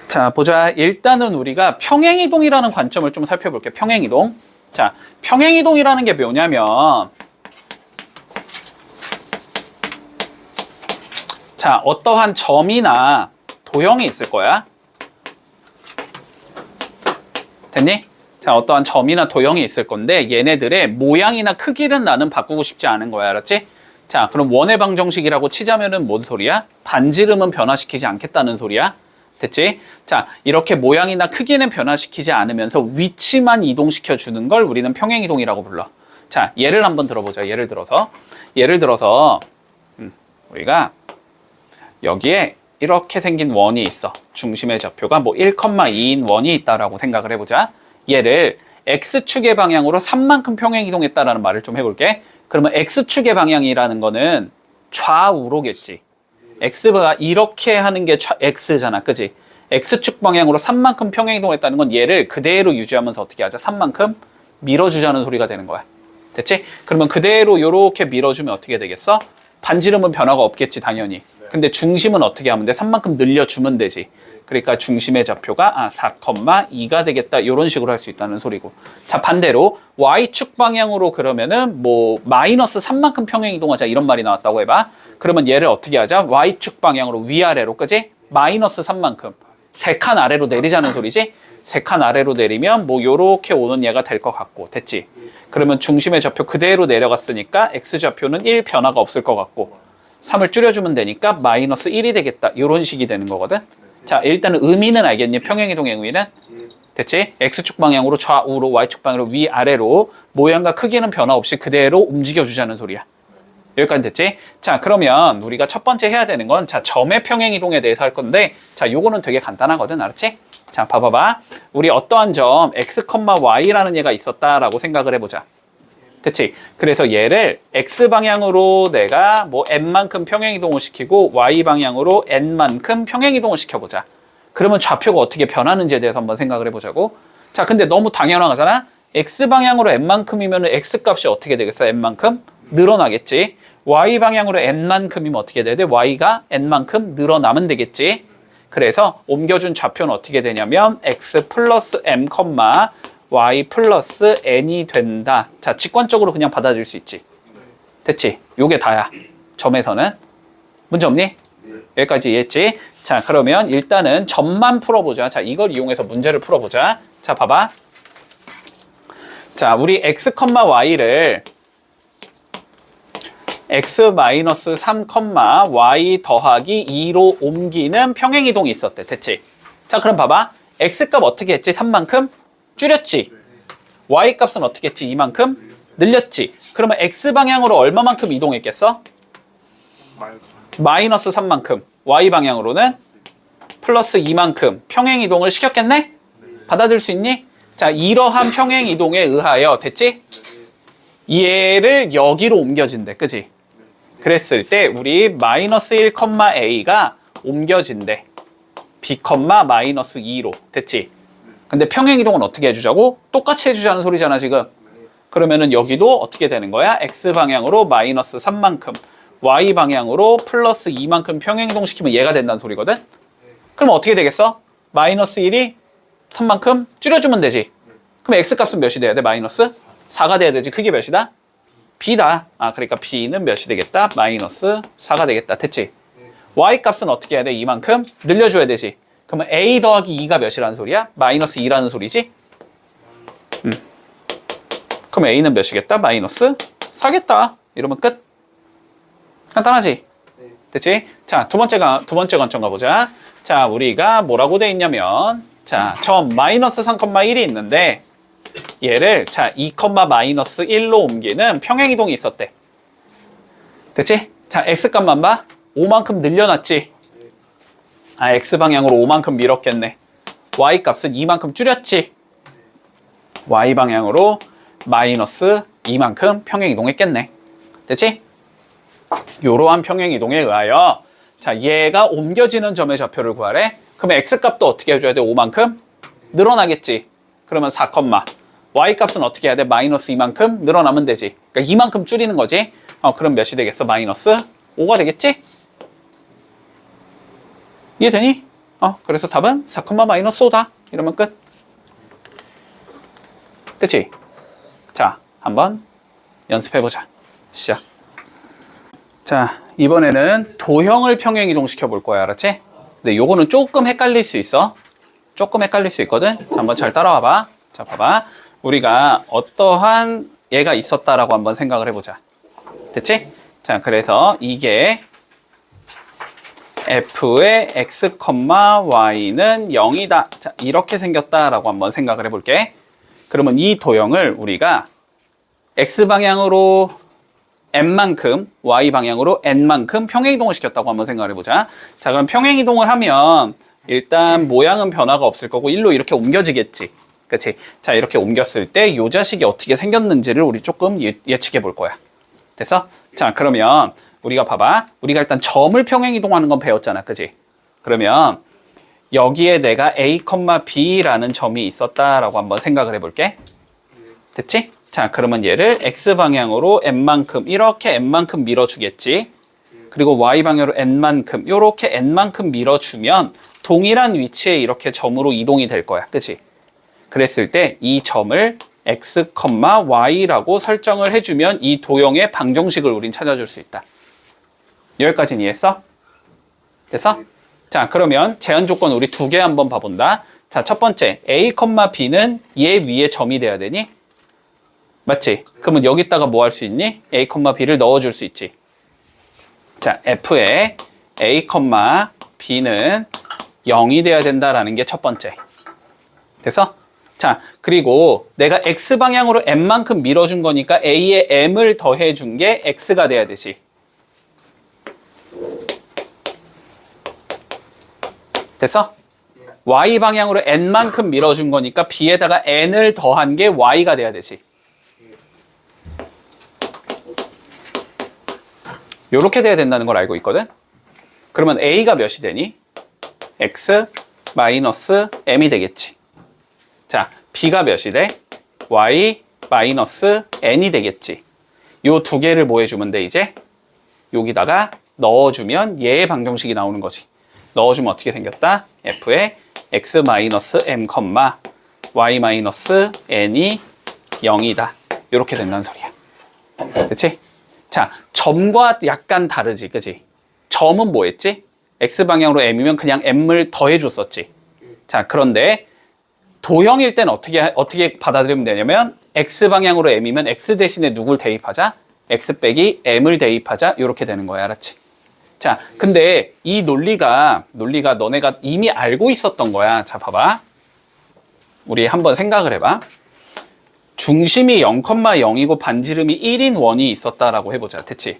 자, 보자. 일단은 우리가 평행이동이라는 관점을 좀 살펴볼게요. 평행이동. 자, 평행이동이라는 게 뭐냐면, 자, 어떠한 점이나 도형이 있을 거야. 됐니? 자, 어떠한 점이나 도형이 있을 건데 얘네들의 모양이나 크기는 나는 바꾸고 싶지 않은 거야. 알았지? 자, 그럼 원의 방정식이라고 치자면은 뭔 소리야? 반지름은 변화시키지 않겠다는 소리야. 됐지? 자, 이렇게 모양이나 크기는 변화시키지 않으면서 위치만 이동시켜 주는 걸 우리는 평행이동이라고 불러. 자, 예를 한번 들어보자. 예를 들어서 우리가 여기에 이렇게 생긴 원이 있어. 중심의 좌표가 뭐 1,2인 원이 있다라고 생각을 해보자. 얘를 X축의 방향으로 3만큼 평행이동했다라는 말을 좀 해볼게. 그러면 X축의 방향이라는 거는 좌우로겠지. X가 이렇게 하는 게 X잖아. 그지? X축 방향으로 3만큼 평행이동했다는 건 얘를 그대로 유지하면서 어떻게 하자? 3만큼 밀어주자는 소리가 되는 거야. 됐지? 그러면 그대로 이렇게 밀어주면 어떻게 되겠어? 반지름은 변화가 없겠지, 당연히. 근데 중심은 어떻게 하면 돼? 3만큼 늘려주면 되지. 그러니까 중심의 좌표가 4,2가 되겠다. 이런 식으로 할 수 있다는 소리고. 자, 반대로 Y축 방향으로 그러면은 뭐 마이너스 3만큼 평행이동하자 이런 말이 나왔다고 해봐. 그러면 얘를 어떻게 하자? Y축 방향으로 위아래로, 그지? 마이너스 3만큼. 3칸 아래로 내리자는 소리지? 3칸 아래로 내리면 뭐 요렇게 오는 얘가 될 것 같고. 됐지? 그러면 중심의 좌표 그대로 내려갔으니까 X좌표는 1 변화가 없을 것 같고 3을 줄여주면 되니까 마이너스 1이 되겠다. 이런 식이 되는 거거든. 자, 일단은 의미는 알겠니? 평행이동의 의미는? 됐지? X축 방향으로 좌우로, Y축 방향으로 위아래로 모양과 크기는 변화 없이 그대로 움직여주자는 소리야. 여기까지 됐지? 자, 그러면 우리가 첫 번째 해야 되는 건 자, 점의 평행이동에 대해서 할 건데 자, 요거는 되게 간단하거든. 알았지? 자, 봐봐봐. 우리 어떠한 점 X, Y라는 얘가 있었다라고 생각을 해보자. 그치? 그래서 얘를 X방향으로 내가 뭐 N만큼 평행이동을 시키고 Y방향으로 N만큼 평행이동을 시켜보자. 그러면 좌표가 어떻게 변하는지에 대해서 한번 생각을 해보자고. 자, 근데 너무 당연하잖아? X방향으로 N만큼이면 X값이 어떻게 되겠어? N만큼? 늘어나겠지. Y방향으로 N만큼이면 어떻게 돼야 돼? Y가 N만큼 늘어나면 되겠지. 그래서 옮겨준 좌표는 어떻게 되냐면 X 플러스 M, Y 플러스 N이 된다. 자, 직관적으로 그냥 받아들일 수 있지. 됐지? 요게 다야. 점에서는. 문제 없니? 여기까지 이해했지? 자, 그러면 일단은 점만 풀어보자. 자, 이걸 이용해서 문제를 풀어보자. 자, 봐봐. 자, 우리 X, Y를 X-3, Y 더하기 2로 옮기는 평행이동이 있었대. 됐지? 자, 그럼 봐봐. X값 어떻게 했지? 3만큼? 줄였지. Y값은 어떻게 했지? 이만큼 늘렸지. 그러면 X방향으로 얼마만큼 이동했겠어? 마이너스 3만큼. Y방향으로는 플러스 2만큼 평행이동을 시켰겠네? 받아들일 수 있니? 자, 이러한 평행이동에 의하여 됐지? 얘를 여기로 옮겨진대. 그지? 그랬을 때 우리 마이너스 1, A가 옮겨진대. B, 마이너스 2로. 됐지? 근데 평행이동은 어떻게 해주자고? 똑같이 해주자는 소리잖아, 지금. 그러면은 여기도 어떻게 되는 거야? X방향으로 마이너스 3만큼, Y방향으로 플러스 2만큼 평행이동 시키면 얘가 된다는 소리거든? 그럼 어떻게 되겠어? 마이너스 1이 3만큼 줄여주면 되지. 그럼 X값은 몇이 돼야 돼? 마이너스 4가 돼야 되지. 그게 몇이다? B다. 그러니까 B는 몇이 되겠다? 마이너스 4가 되겠다. 됐지? Y값은 어떻게 해야 돼? 이만큼 늘려줘야 되지. 그러면 A 더하기 2가 몇이라는 소리야? 마이너스 2라는 소리지? 그럼 A는 몇이겠다? 마이너스 4겠다. 이러면 끝. 간단하지? 됐지? 자, 두 번째 관점 가보자. 자, 우리가 뭐라고 돼 있냐면, 자, 점 마이너스 3,1이 있는데, 얘를, 자, 2, 마이너스 1로 옮기는 평행이동이 있었대. 됐지? 자, X값만 봐. 5만큼 늘려놨지? X방향으로 5만큼 밀었겠네. Y값은 2만큼 줄였지? Y방향으로 마이너스 2만큼 평행이동했겠네. 됐지? 요러한 평행이동에 의하여 자, 얘가 옮겨지는 점의 좌표를 구하래. 그러면 X값도 어떻게 해줘야 돼? 5만큼? 늘어나겠지? 그러면 4, Y값은 어떻게 해야 돼? 마이너스 2만큼 늘어나면 되지. 그러니까 2만큼 줄이는 거지. 그럼 몇이 되겠어? 마이너스 5가 되겠지? 이해되니? 그래서 답은 4, 마이너스 5다. 이러면 끝. 됐지? 자, 한번 연습해보자. 시작. 자, 이번에는 도형을 평행이동시켜 볼 거야. 알았지? 근데 요거는 조금 헷갈릴 수 있어. 조금 헷갈릴 수 있거든. 자, 한번 잘 따라와봐. 자, 봐봐. 우리가 어떠한 얘가 있었다라고 한번 생각을 해보자. 됐지? 자, 그래서 이게 f의 x, y는 0이다. 자, 이렇게 생겼다라고 한번 생각을 해볼게. 그러면 이 도형을 우리가 x방향으로 n만큼, y방향으로 n만큼 평행이동을 시켰다고 한번 생각을 해보자. 자, 그럼 평행이동을 하면 일단 모양은 변화가 없을 거고 일로 이렇게 옮겨지겠지. 그치? 자, 이렇게 옮겼을 때 이 자식이 어떻게 생겼는지를 우리 조금 예측해 볼 거야. 됐어? 자, 그러면 우리가 봐봐. 우리가 일단 점을 평행이동하는 건 배웠잖아. 그치? 그러면 여기에 내가 a, b라는 점이 있었다라고 한번 생각을 해볼게. 됐지? 자, 그러면 얘를 x방향으로 n만큼 이렇게 n만큼 밀어주겠지. 그리고 y방향으로 n만큼 이렇게 n만큼 밀어주면 동일한 위치에 이렇게 점으로 이동이 될 거야. 그치? 그랬을 때 이 점을 x, y라고 설정을 해주면 이 도형의 방정식을 우린 찾아줄 수 있다. 여기까지는 이해했어? 됐어? 자, 그러면 제한 조건 우리 두 개 한번 봐본다. 자, 첫 번째 a, b는 얘 위에 점이 돼야 되니? 맞지? 그러면 여기다가 뭐 할 수 있니? a, b를 넣어줄 수 있지. 자, f에 a, b는 0이 돼야 된다라는 게 첫 번째. 됐어? 자, 그리고 내가 x방향으로 m만큼 밀어준 거니까 a에 m을 더해준 게 x가 돼야 되지. 됐어? y방향으로 n만큼 밀어준 거니까 b에다가 n을 더한 게 y가 돼야 되지. 요렇게 돼야 된다는 걸 알고 있거든? 그러면 a가 몇이 되니? x 마이너스 m이 되겠지. 자, b가 몇이 돼? y 마이너스 n이 되겠지. 요 두 개를 뭐 해주면 돼, 이제? 여기다가 넣어주면 얘의 방정식이 나오는 거지. 넣어주면 어떻게 생겼다? f에 x 마이너스 m, y 마이너스 n이 0이다. 이렇게 된다는 소리야. 그치? 자, 점과 약간 다르지, 그치? 점은 뭐 했지? x방향으로 m이면 그냥 m을 더해줬었지. 자, 그런데 도형일 때는 어떻게 받아들이면 되냐면 x방향으로 m이면 x 대신에 누굴 대입하자? x 빼기 m을 대입하자. 이렇게 되는 거야. 알았지? 자, 근데 이 논리가 너네가 이미 알고 있었던 거야. 자, 봐봐. 우리 한번 생각을 해봐. 중심이 0,0이고 반지름이 1인 원이 있었다라고 해보자. 됐지?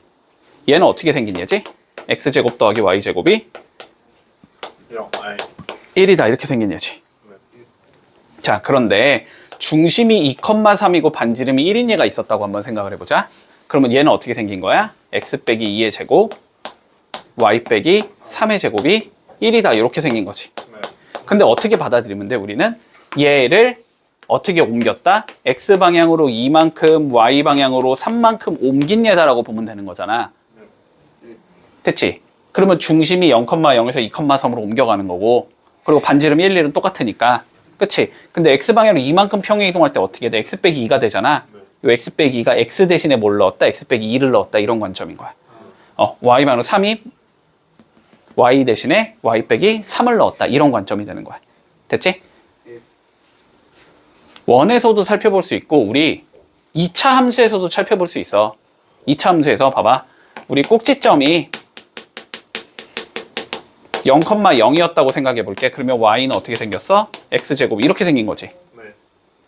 얘는 어떻게 생긴 얘지? x제곱 더하기 y제곱이 1이다. 이렇게 생긴 얘지. 자, 그런데 중심이 2,3이고 반지름이 1인 얘가 있었다고 한번 생각을 해보자. 그러면 얘는 어떻게 생긴 거야? x 빼기 2의 제곱, y 빼기 3의 제곱이 1이다. 이렇게 생긴 거지. 근데 어떻게 받아들이면 돼? 우리는 얘를 어떻게 옮겼다? x방향으로 2만큼, y방향으로 3만큼 옮긴 얘다라고 보면 되는 거잖아. 됐지? 그러면 중심이 0,0에서 2,3으로 옮겨가는 거고, 그리고 반지름 1, 1은 똑같으니까. 그치? 근데 x방향으로 이만큼 평행 이동할 때 어떻게 돼? x 빼기 2가 되잖아. 요 x 빼기 2가 x 대신에 뭘 넣었다? x 빼기 2를 넣었다. 이런 관점인 거야. y방향으로 3이 y 대신에 y 빼기 3을 넣었다. 이런 관점이 되는 거야. 됐지? 원에서도 살펴볼 수 있고 우리 2차 함수에서도 살펴볼 수 있어. 2차 함수에서 봐봐. 우리 꼭지점이 0,0이었다고 생각해 볼게. 그러면 y는 어떻게 생겼어? x제곱 이렇게 생긴 거지.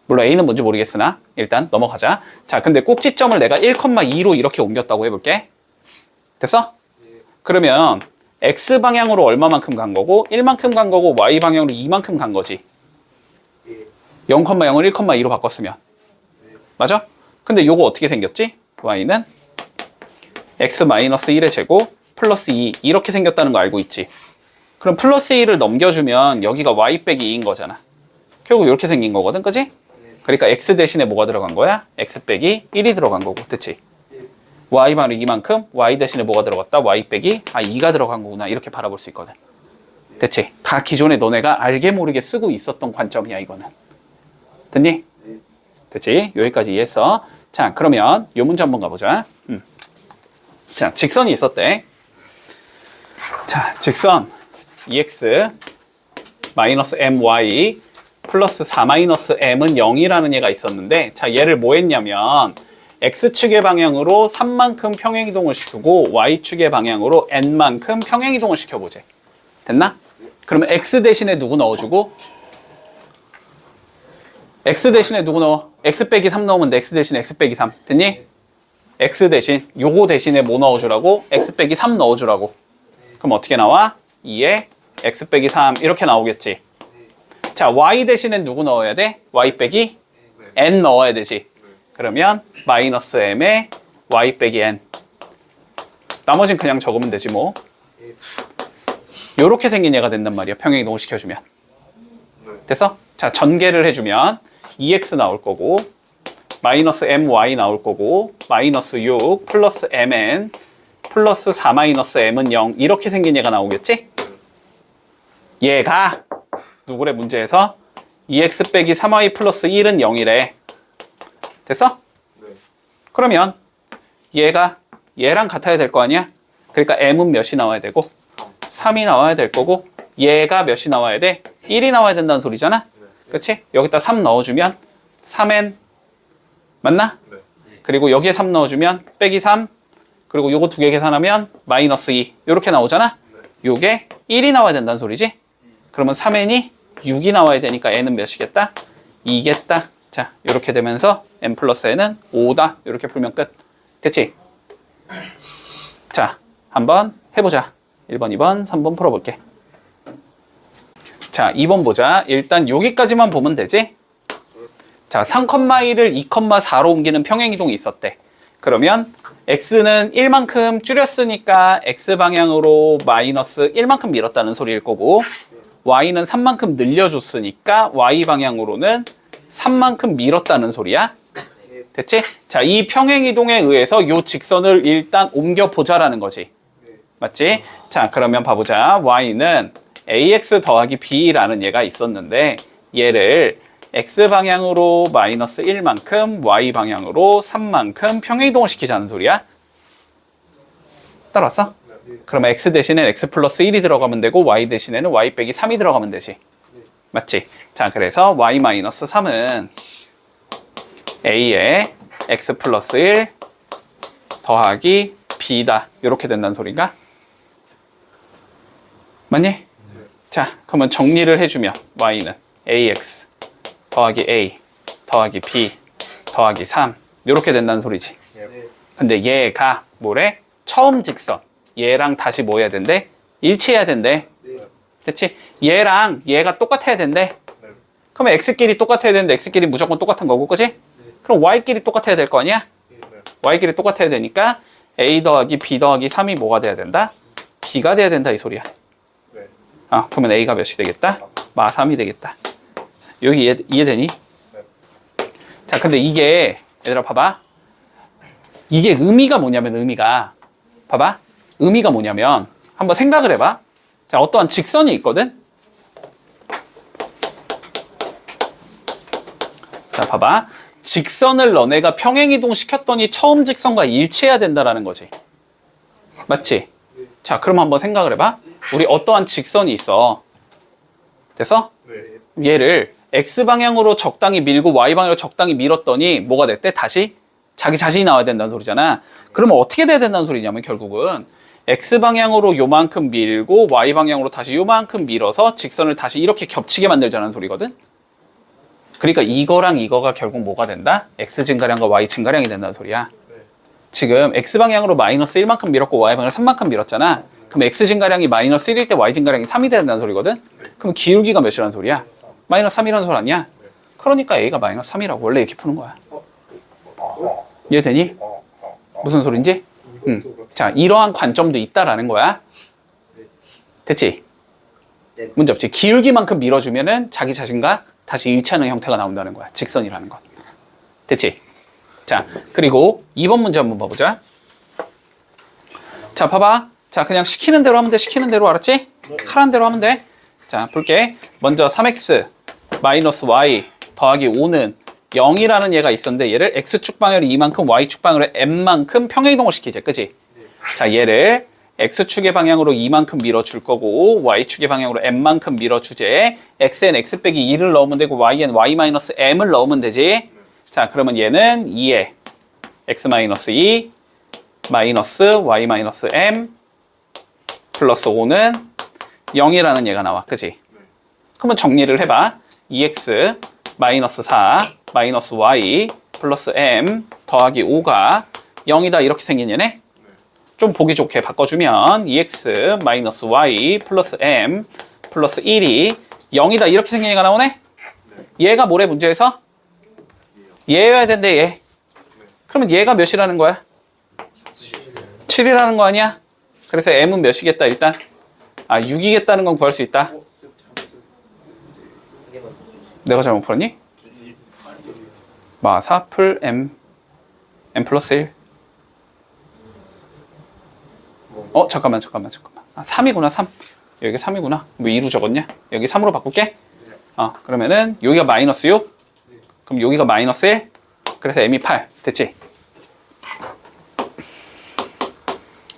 물론 a는 뭔지 모르겠으나 일단 넘어가자. 자, 근데 꼭지점을 내가 1,2로 이렇게 옮겼다고 해볼게. 됐어? 그러면 x방향으로 얼마만큼 간 거고 1만큼 간 거고 y방향으로 2만큼 간 거지. 0,0을 1,2로 바꿨으면. 맞아? 근데 요거 어떻게 생겼지? y는 x-1의 제곱 플러스 2 이렇게 생겼다는 거 알고 있지? 그럼 플러스 2를 넘겨주면 여기가 y 빼기 2인 거잖아. 결국 이렇게 생긴 거거든, 그지? 그러니까 x 대신에 뭐가 들어간 거야? x 빼기 1이 들어간 거고, 됐지? y방향으로 2만큼 y 대신에 뭐가 들어갔다? y 빼기 2가 들어간 거구나. 이렇게 바라볼 수 있거든. 됐지? 다 기존에 너네가 알게 모르게 쓰고 있었던 관점이야, 이거는. 됐니? 됐지? 여기까지 이해했어. 자, 그러면 요 문제 한번 가보자. 자, 직선이 있었대. 자, 직선 EX 마이너스 MY 플러스 4 마이너스 M은 0이라는 얘가 있었는데, 자, 얘를 뭐 했냐면 X축의 방향으로 3만큼 평행이동을 시키고 Y축의 방향으로 N만큼 평행이동을 시켜보재. 됐나? 그러면 X 대신에 누구 넣어주고, X 대신에 누구 넣어? X 빼기 3 넣으면 돼. X 대신에 X 빼기 3. 됐니? X 대신 요거 대신에 뭐 넣어주라고? X 빼기 3 넣어주라고. 그럼 어떻게 나와? 2에 X 빼기 3 이렇게 나오겠지. 자, Y 대신에 누구 넣어야 돼? Y 빼기 N 넣어야 되지. 그러면 마이너스 M에 Y 빼기 N. 나머진 그냥 적으면 되지 뭐. 요렇게 생긴 얘가 된단 말이야. 평행이동을 시켜주면. 됐어? 자, 전개를 해주면 2x 나올 거고, 마이너스 my 나올 거고, 마이너스 6 플러스 mn 플러스 4 마이너스 m은 0 이렇게 생긴 얘가 나오겠지? 얘가 누구래 문제에서 2x 빼기 3y 플러스 1은 0이래. 됐어? 그러면 얘가 얘랑 같아야 될 거 아니야? 그러니까 m은 몇이 나와야 되고 3이 나와야 될 거고, 얘가 몇이 나와야 돼? 1이 나와야 된다는 소리잖아? 그치? 여기다 3 넣어주면 3n 맞나? 그리고 여기에 3 넣어주면 빼기 3, 그리고 요거 두 개 계산하면 마이너스 2 이렇게 나오잖아? 요게 1이 나와야 된다는 소리지? 그러면 3n이 6이 나와야 되니까 n은 몇이겠다? 2겠다. 자, 이렇게 되면서 n 플러스 n은 5다. 이렇게 풀면 끝. 됐지? 자, 한번 해보자. 1번, 2번, 3번 풀어볼게. 자, 2번 보자. 일단 여기까지만 보면 되지? 자, 3,2를 2,4로 옮기는 평행이동이 있었대. 그러면 x는 1만큼 줄였으니까 x방향으로 마이너스 1만큼 밀었다는 소리일 거고, y는 3만큼 늘려줬으니까 y방향으로는 3만큼 밀었다는 소리야. 됐지? 자, 이 평행이동에 의해서 이 직선을 일단 옮겨보자라는 거지. 맞지? 자, 그러면 봐보자. y는 ax 더하기 b라는 얘가 있었는데, 얘를 x방향으로 마이너스 1만큼 y방향으로 3만큼 평행이동을 시키자는 소리야. 따라왔어? 그러면 x 대신에 x 플러스 1이 들어가면 되고, y 대신에는 y 빼기 3이 들어가면 되지. 맞지? 자, 그래서 y 마이너스 3은 a에 x 플러스 1 더하기 b다. 이렇게 된다는 소리인가? 맞니? 자, 그러면 정리를 해주면 y는 ax 더하기 a 더하기 b 더하기 3 이렇게 된다는 소리지. 근데 얘가 뭐래? 처음 직선. 얘랑 다시 뭐 해야 된대? 일치해야 된대. 됐지? 얘랑 얘가 똑같아야 된대. 그러면 x끼리 똑같아야 되는데 x끼리 무조건 똑같은 거고, 그지? 그럼 y끼리 똑같아야 될 거 아니야? y끼리 똑같아야 되니까 a 더하기 b 더하기 3이 뭐가 돼야 된다? b가 돼야 된다 이 소리야. 아, 그러면 a가 몇이 되겠다? 마 3이 되겠다. 여기 이해되니? 자, 근데 이게 얘들아 봐봐. 이게 의미가 뭐냐면, 봐봐. 의미가 뭐냐면 한번 생각을 해봐. 자, 어떠한 직선이 있거든? 자, 봐봐. 직선을 너네가 평행이동 시켰더니 처음 직선과 일치해야 된다라는 거지. 맞지? 자, 그럼 한번 생각을 해봐. 우리 어떠한 직선이 있어. 됐어? 얘를 x방향으로 적당히 밀고 y방향으로 적당히 밀었더니 뭐가 됐대? 다시 자기 자신이 나와야 된다는 소리잖아. 그러면 어떻게 돼야 된다는 소리냐면, 결국은 x방향으로 요만큼 밀고 y방향으로 다시 요만큼 밀어서 직선을 다시 이렇게 겹치게 만들자는 소리거든. 그러니까 이거랑 이거가 결국 뭐가 된다? x 증가량과 y 증가량이 된다는 소리야. 지금 x방향으로 마이너스 1만큼 밀었고 y방향으로 3만큼 밀었잖아. 그럼 x 증가량이 마이너스 1일 때 y 증가량이 3이 된다는 소리거든. 그럼 기울기가 몇이라는 소리야? 마이너스 3이라는 소리 아니야? 그러니까 a가 마이너스 3이라고 원래 이렇게 푸는 거야. 이해되니? 무슨 소린지? 자, 이러한 관점도 있다라는 거야. 됐지? 문제 없지? 기울기만큼 밀어주면은 자기 자신과 다시 일치하는 형태가 나온다는 거야. 직선이라는 건. 됐지? 자, 그리고 2번 문제 한번 봐보자. 자, 봐봐. 자, 그냥 시키는 대로 하면 돼. 시키는 대로, 알았지? 하라는 대로 하면 돼. 자, 볼게. 먼저 3x 마이너스 y 더하기 5는 0이라는 얘가 있었는데 얘를 x축 방향으로 2만큼 y축 방향으로 m만큼 평행이동을 시키지. 그치? 자, 얘를 x축의 방향으로 2만큼 밀어줄 거고 y축의 방향으로 m만큼 밀어주제. x엔 x 빼기 2를 넣으면 되고 y엔 y 마이너스 m을 넣으면 되지. 자, 그러면 얘는 2에 x 마이너스 2 마이너스 y 마이너스 m 플러스 5는 0이라는 얘가 나와. 그치? 그러면 정리를 해봐. 2x 마이너스 4 마이너스 y 플러스 m 더하기 5가 0이다 이렇게 생긴 얘네. 좀 보기 좋게 바꿔주면 2x 마이너스 y 플러스 m 플러스 1이 0이다 이렇게 생긴 얘가 나오네. 얘가 뭐래 문제에서? 얘여야 된대 얘. 그러면 얘가 몇이라는 거야? 7이라는 거 아니야? 그래서 m은 몇이겠다 일단? 6이겠다는 건 구할 수 있다. 내가 잘못 풀었니? 4 풀 m 플러스 1. 잠깐만. 3이구나 3. 여기 3이구나. 뭐 2로 적었냐? 여기 3으로 바꿀게. 그러면은 여기가 마이너스 6. 그럼 여기가 마이너스 1. 그래서 m이 8. 됐지?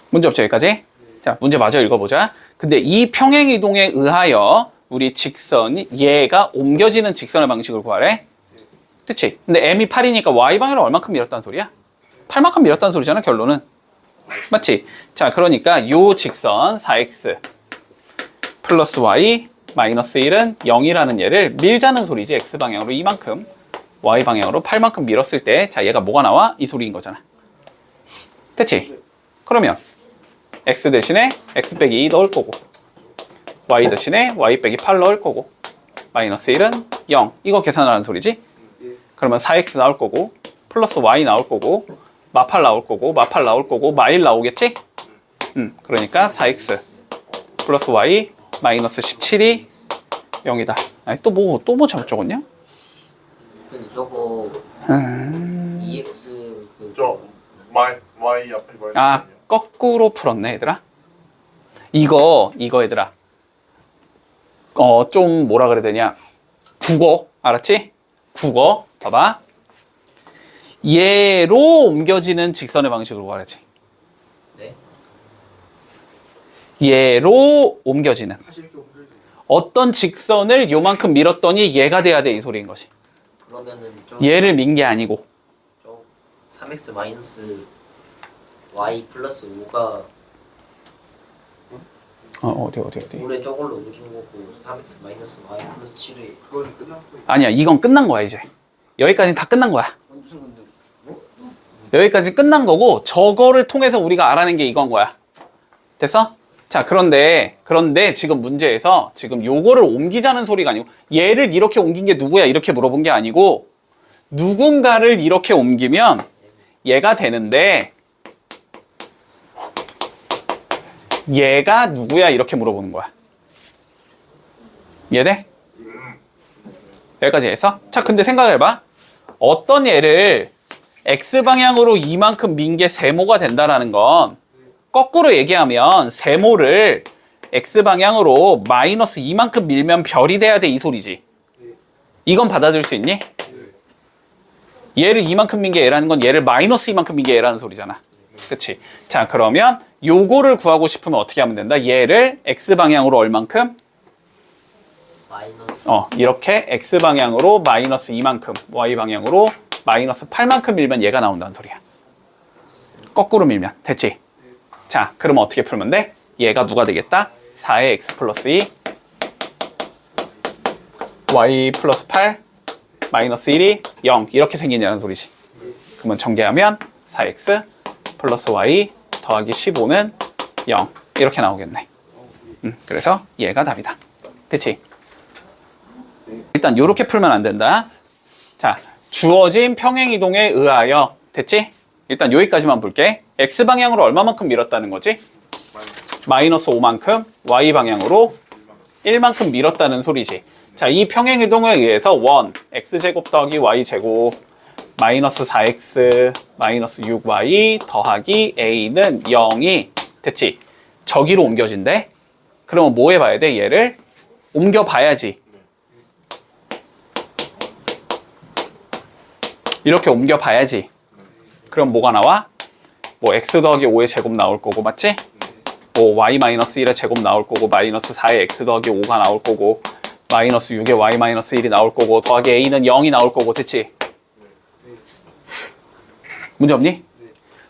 문제 없죠 여기까지? 자, 문제 마저 읽어보자. 근데 이 평행이동에 의하여 우리 직선이 얘가 옮겨지는 직선의 방식을 구하래. 그치? 근데 m이 8이니까 y방향으로 얼만큼 밀었다는 소리야? 8만큼 밀었다는 소리잖아 결론은. 맞지? 자, 그러니까 요 직선 4x 플러스 y 마이너스 1은 0이라는 얘를 밀자는 소리지. x방향으로 이만큼 y방향으로 8만큼 밀었을 때 자, 얘가 뭐가 나와? 이 소리인 거잖아. 됐지? 그러면 x 대신에 x 빼기 2 넣을 거고 y 대신에 y 빼기 8 넣을 거고 마이너스 1은 0 이거 계산하라는 소리지. 그러면 4x 나올 거고 플러스 y 나올 거고 마8 나올 거고 마8 나올 거고 마1 나오겠지? 그러니까 4x 플러스 y 마이너스 17이 0이다. 아니 또 뭐 잘못 적었냐? 근데 저거 2x y 앞에 마이너스 거꾸로 풀었네 얘들아. 이거 얘들아 좀 뭐라 그래야 되냐, 국어 알았지? 국어 봐봐. 얘로 옮겨지는 직선의 방식을 구하랬지. 네? 얘로 옮겨지는 어떤 직선을 요만큼 밀었더니 얘가 돼야 돼 이 소리인 것이. 그러면은 얘를 민 게 아니고 저 3x 마이너스 y 플러스 5가 어디 5를 저걸로 옮긴 거고 3x 마이너스 y 플러스 7을 그건 끝났어. 아니야, 이건 끝난 거야. 이제 여기까지는 다 끝난 거야. 무슨 건데? 여기까지 끝난 거고 저거를 통해서 우리가 알아낸 게 이건 거야. 됐어? 자, 그런데 지금 문제에서 지금 요거를 옮기자는 소리가 아니고 얘를 이렇게 옮긴 게 누구야 이렇게 물어본 게 아니고 누군가를 이렇게 옮기면 얘가 되는데 얘가 누구야 이렇게 물어보는 거야. 이해돼? 여기까지 해서? 자, 근데 생각을 해봐. 어떤 얘를 x방향으로 이만큼 민 게 세모가 된다라는 건 거꾸로 얘기하면 세모를 x방향으로 마이너스 이만큼 밀면 별이 돼야 돼 이 소리지. 이건 받아들일 수 있니? 얘를 이만큼 민 게 얘라는 건 얘를 마이너스 이만큼 민 게 얘라는 소리잖아. 그치? 자, 그러면 요거를 구하고 싶으면 어떻게 하면 된다? 얘를 x방향으로 얼만큼? 마이너스 이렇게 x방향으로 마이너스 이만큼 y방향으로 마이너스 8만큼 밀면 얘가 나온다는 소리야. 거꾸로 밀면. 됐지? 자, 그러면 어떻게 풀면 돼? 얘가 누가 되겠다? 4의 x 플러스 2 y 플러스 8 마이너스 1이 0 이렇게 생기냐는 소리지. 그러면 전개하면 4x 플러스 y 더하기 15는 0 이렇게 나오겠네. 그래서 얘가 답이다. 됐지? 일단 이렇게 풀면 안 된다. 자, 주어진 평행이동에 의하여. 됐지? 일단 여기까지만 볼게. x방향으로 얼마만큼 밀었다는 거지? 마이너스 5만큼 y방향으로 1만큼 밀었다는 소리지. 자, 이 평행이동에 의해서 원 x제곱 더하기 y제곱 마이너스 4x 마이너스 6y 더하기 a는 0이 됐지? 저기로 옮겨진대. 그럼 그러면 뭐 해봐야 돼? 얘를 옮겨봐야지. 이렇게 옮겨봐야지. 그럼 뭐가 나와? 뭐 x 더하기 5의 제곱 나올 거고, 맞지? 뭐 y-1의 제곱 나올 거고, 마이너스 4의 x 더하기 5가 나올 거고, 마이너스 6의 y-1이 나올 거고, 더하기 a는 0이 나올 거고, 됐지? 문제 없니?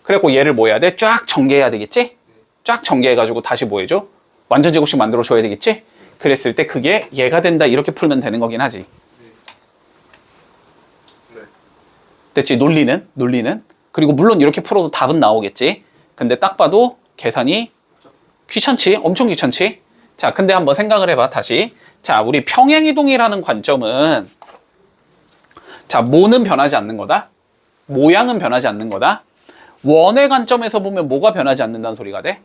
그래갖고 얘를 뭐 해야 돼? 쫙 전개해야 되겠지? 쫙 전개해가지고 다시 뭐 해줘? 완전 제곱식 만들어줘야 되겠지? 그랬을 때 그게 얘가 된다 이렇게 풀면 되는 거긴 하지. 됐지? 논리는? 그리고 물론 이렇게 풀어도 답은 나오겠지. 근데 딱 봐도 계산이 귀찮지? 엄청 귀찮지? 자, 근데 한번 생각을 해봐, 다시. 자, 우리 평행이동이라는 관점은, 자, 뭐는 변하지 않는 거다? 모양은 변하지 않는 거다? 원의 관점에서 보면 뭐가 변하지 않는다는 소리가 돼?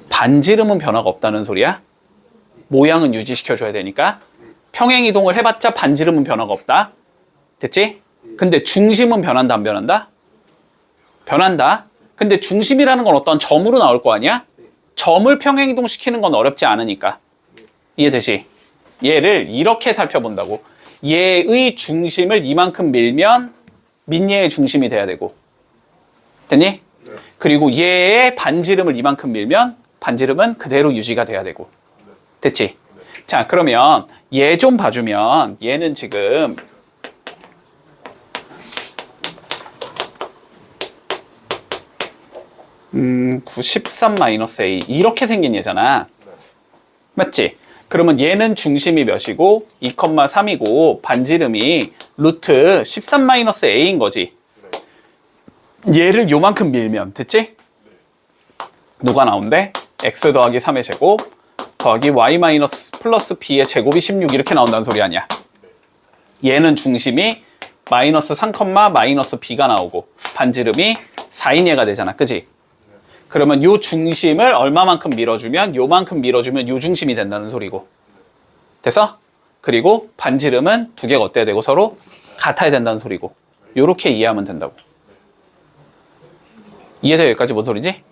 반지름은 변화가 없다는 소리야? 모양은 유지시켜줘야 되니까. 평행이동을 해봤자 반지름은 변화가 없다. 됐지? 근데 중심은 변한다, 안 변한다? 변한다. 근데 중심이라는 건 어떤 점으로 나올 거 아니야? 점을 평행이동 시키는 건 어렵지 않으니까. 이해되지? 얘를 이렇게 살펴본다고. 얘의 중심을 이만큼 밀면 민얘의 중심이 돼야 되고. 됐니? 그리고 얘의 반지름을 이만큼 밀면 반지름은 그대로 유지가 돼야 되고. 됐지? 자, 그러면 얘 좀 봐주면 얘는 지금 13-a 이렇게 생긴 얘잖아. 맞지? 그러면 얘는 중심이 몇이고 2,3이고 반지름이 루트 13-a인 거지. 얘를 요만큼 밀면 됐지? 누가 나온대? x 더하기 3의 제곱 더하기 y 플러스 b의 제곱이 16 이렇게 나온다는 소리 아니야. 얘는 중심이 마이너스 3, 마이너스 b가 나오고 반지름이 4인 얘가 되잖아. 그지? 그러면 요 중심을 얼마만큼 밀어주면 요만큼 밀어주면 요 중심이 된다는 소리고. 됐어? 그리고 반지름은 두 개가 어때야 되고 서로 같아야 된다는 소리고. 요렇게 이해하면 된다고. 이해해서 여기까지 뭔 소리지?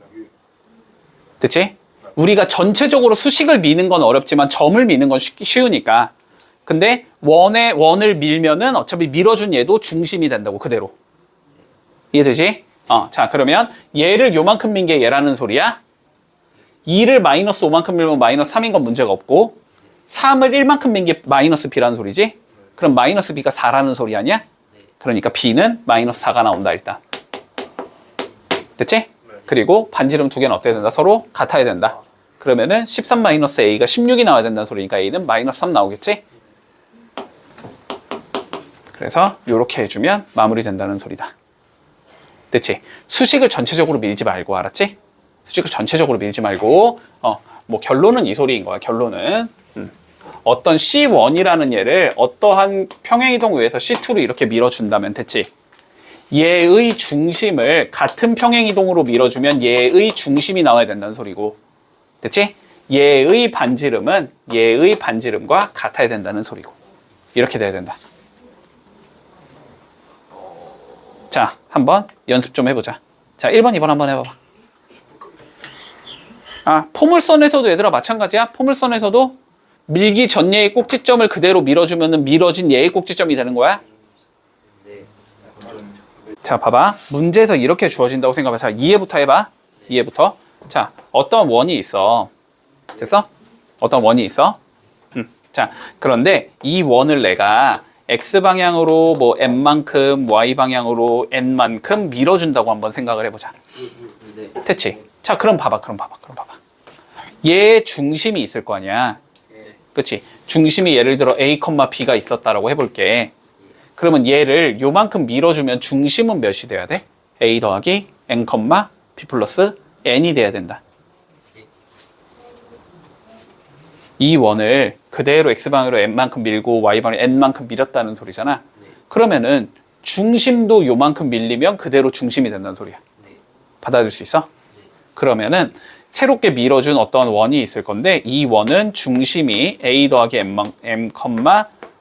됐지? 우리가 전체적으로 수식을 미는 건 어렵지만 점을 미는 건 쉬우니까. 근데 원을 밀면은 어차피 밀어준 얘도 중심이 된다고 그대로. 이해되지? 자, 그러면 얘를 요만큼 민 게 얘라는 소리야. 2를 마이너스 5만큼 밀면 마이너스 3인 건 문제가 없고 3을 1만큼 민 게 마이너스 b라는 소리지. 그럼 마이너스 b가 4라는 소리 아니야? 그러니까 b는 마이너스 4가 나온다 일단. 됐지? 그리고 반지름 두 개는 어때야 된다? 서로 같아야 된다. 그러면은 13-a가 16이 나와야 된다는 소리니까 a는 마이너스 3 나오겠지? 그래서 이렇게 해주면 마무리된다는 소리다. 됐지? 수식을 전체적으로 밀지 말고, 알았지? 수식을 전체적으로 밀지 말고, 뭐 결론은 이 소리인 거야. 결론은 어떤 C1이라는 얘를 어떠한 평행이동 위에서 C2로 이렇게 밀어준다면 됐지? 얘의 중심을 같은 평행이동으로 밀어주면 얘의 중심이 나와야 된다는 소리고, 됐지? 얘의 반지름은 얘의 반지름과 같아야 된다는 소리고, 이렇게 돼야 된다. 자, 한번 연습 좀 해보자. 자, 1번, 2번 한번 해봐봐. 포물선에서도 얘들아 마찬가지야. 포물선에서도 밀기 전 얘의 꼭지점을 그대로 밀어주면 밀어진 얘의 꼭지점이 되는 거야. 자, 봐봐. 문제에서 이렇게 주어진다고 생각해. 자, 이해부터 해봐. 이해부터. 자, 어떤 원이 있어. 됐어? 어떤 원이 있어. 자, 그런데 이 원을 내가 X방향으로 뭐 N만큼, Y방향으로 N만큼 밀어준다고 한번 생각을 해보자. 됐지? 자, 그럼 봐봐. 얘 중심이 있을 거 아니야. 그치? 중심이 예를 들어 A, B가 있었다라고 해볼게. 그러면 얘를 요만큼 밀어주면 중심은 몇이 돼야 돼? A 더하기 N, B 플러스 N이 돼야 된다. 이 원을 그대로 X방향으로 N만큼 밀고 Y방향으로 N만큼 밀었다는 소리잖아. 그러면은 중심도 요만큼 밀리면 그대로 중심이 된다는 소리야. 받아들일 수 있어? 그러면은 새롭게 밀어준 어떤 원이 있을 건데 이 원은 중심이 A 더하기 M,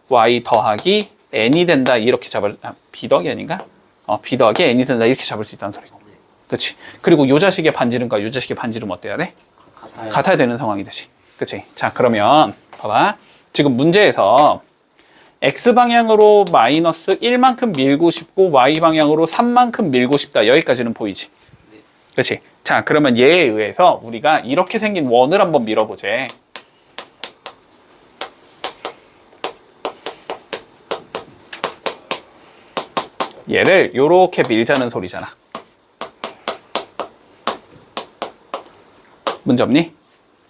Y 더하기 N이 된다 이렇게 B 더하기 N인가? B 더하기 N이 된다 이렇게 잡을 수 있다는 소리고. 그렇지? 그리고 요 자식의 반지름과 요 자식의 반지름 어때야 돼? 같아야 되는 상황이 되지. 그치? 자, 그러면 봐봐. 지금 문제에서 X방향으로 마이너스 1만큼 밀고 싶고 Y방향으로 3만큼 밀고 싶다. 여기까지는 보이지? 그치? 자, 그러면 얘에 의해서 우리가 이렇게 생긴 원을 한번 밀어보재. 얘를 요렇게 밀자는 소리잖아. 문제 없니?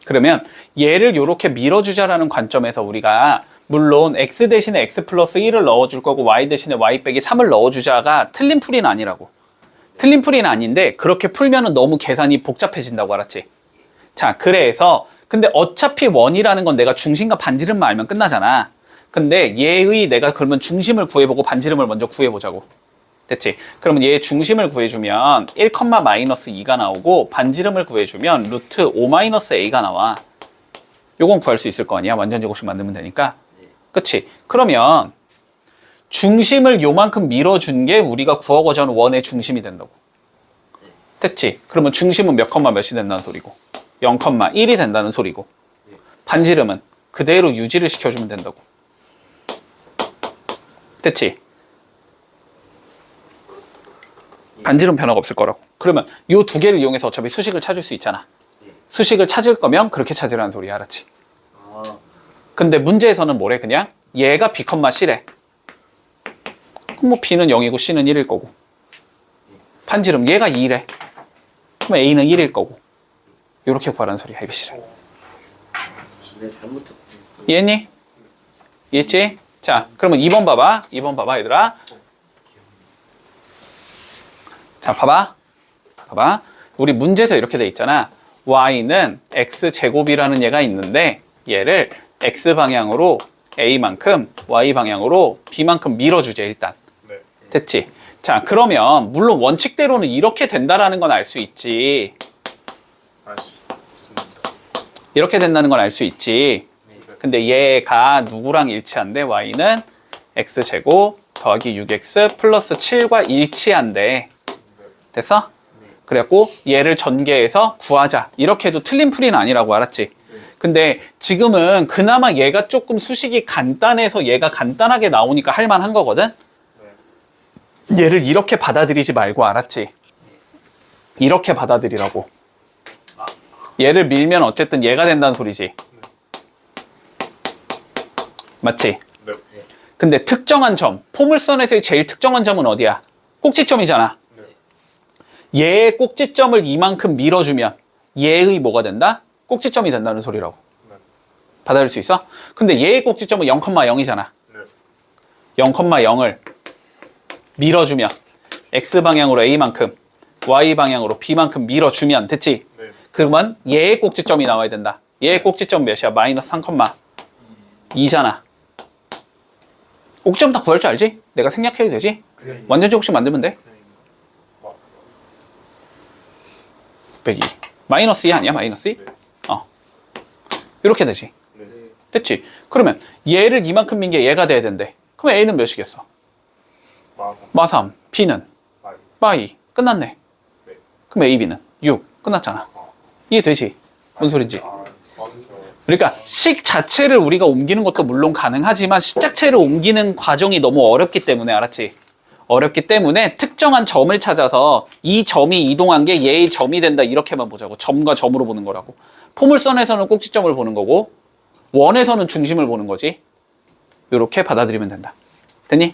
그러면 얘를 요렇게 밀어주자라는 관점에서 우리가 물론 x 대신에 x 플러스 1을 넣어줄 거고 y 대신에 y 빼기 3을 넣어주자가 틀린 풀이는 아니라고. 틀린 풀이는 아닌데 그렇게 풀면은 너무 계산이 복잡해진다고 알았지? 자, 그래서 근데 어차피 원이라는 건 내가 중심과 반지름만 알면 끝나잖아. 근데 얘의 내가 그러면 중심을 구해보고 반지름을 먼저 구해보자고. 됐지? 그러면 얘 중심을 구해주면 1, 마이너스 2가 나오고 반지름을 구해주면 루트 5 마이너스 a가 나와. 요건 구할 수 있을 거 아니야? 완전 제곱식 만들면 되니까. 그치? 그러면 중심을 요만큼 밀어준 게 우리가 구하고자 하는 원의 중심이 된다고. 됐지? 그러면 중심은 몇 컴마 몇이 된다는 소리고 0,1이 된다는 소리고 반지름은 그대로 유지를 시켜주면 된다고. 됐지? 반지름 변화가 없을 거라고. 그러면 요 두 개를 이용해서 어차피 수식을 찾을 수 있잖아. 수식을 찾을 거면 그렇게 찾으라는 소리야. 알았지? 근데 문제에서는 뭐래? 그냥 얘가 B, C래. 그럼 뭐 B는 0이고 C는 1일 거고 반지름 얘가 2래. 그럼 A는 1일 거고 요렇게 구하라는 소리야. ABC를. 이해했니? 이해했지? 자, 그러면 2번 봐봐. 2번 봐봐 얘들아. 자, 봐봐. 봐봐. 우리 문제에서 이렇게 돼 있잖아. y는 x제곱이라는 얘가 있는데 얘를 x방향으로 a만큼 y방향으로 b만큼 밀어주제 일단. 네. 됐지? 자, 그러면 물론 원칙대로는 이렇게 된다라는 건 알 수 있지. 알 수 있습니다. 이렇게 된다는 건 알 수 있지. 근데 얘가 누구랑 일치한대? y는 x제곱 더하기 6x 플러스 7과 일치한대. 됐어? 그래갖고 얘를 전개해서 구하자. 이렇게 해도 틀린 풀이는 아니라고. 알았지? 근데 지금은 그나마 얘가 조금 수식이 간단해서 얘가 간단하게 나오니까 할만한 거거든? 얘를 이렇게 받아들이지 말고. 알았지? 이렇게 받아들이라고. 얘를 밀면 어쨌든 얘가 된다는 소리지. 맞지? 네. 근데 특정한 점, 포물선에서의 제일 특정한 점은 어디야? 꼭지점이잖아. 얘의 꼭지점을 이만큼 밀어주면 얘의 뭐가 된다? 꼭지점이 된다는 소리라고. 네. 받아들일 수 있어? 근데 얘의 꼭지점은 0,0이잖아. 네. 0,0을 밀어주면 X방향으로 A만큼 Y방향으로 B만큼 밀어주면 됐지? 네. 그러면 얘의 꼭지점이 나와야 된다. 얘의 꼭지점 몇이야? 마이너스 3,2잖아. 꼭지점 다 구할 줄 알지? 내가 생략해도 되지? 완전 제곱식 만들면 돼. 102. 마이너스 2 아니야? 마이너스 2? 네. 이렇게 되지. 네. 됐지? 그러면 얘를 이만큼 민 게 얘가 돼야 된대. 그럼 A는 몇이겠어? 마삼. 마3. B는? 마이. 마2. 끝났네. 네. 그럼 A, B는? 6. 끝났잖아. 이해되지? 뭔 소린지? 맞죠. 그러니까 식 자체를 우리가 옮기는 것도 물론 가능하지만 식 자체를 옮기는 과정이 너무 어렵기 때문에. 알았지? 어렵기 때문에 특정한 점을 찾아서 이 점이 이동한 게 얘의 점이 된다 이렇게만 보자고. 점과 점으로 보는 거라고. 포물선에서는 꼭지점을 보는 거고 원에서는 중심을 보는 거지. 이렇게 받아들이면 된다. 됐니?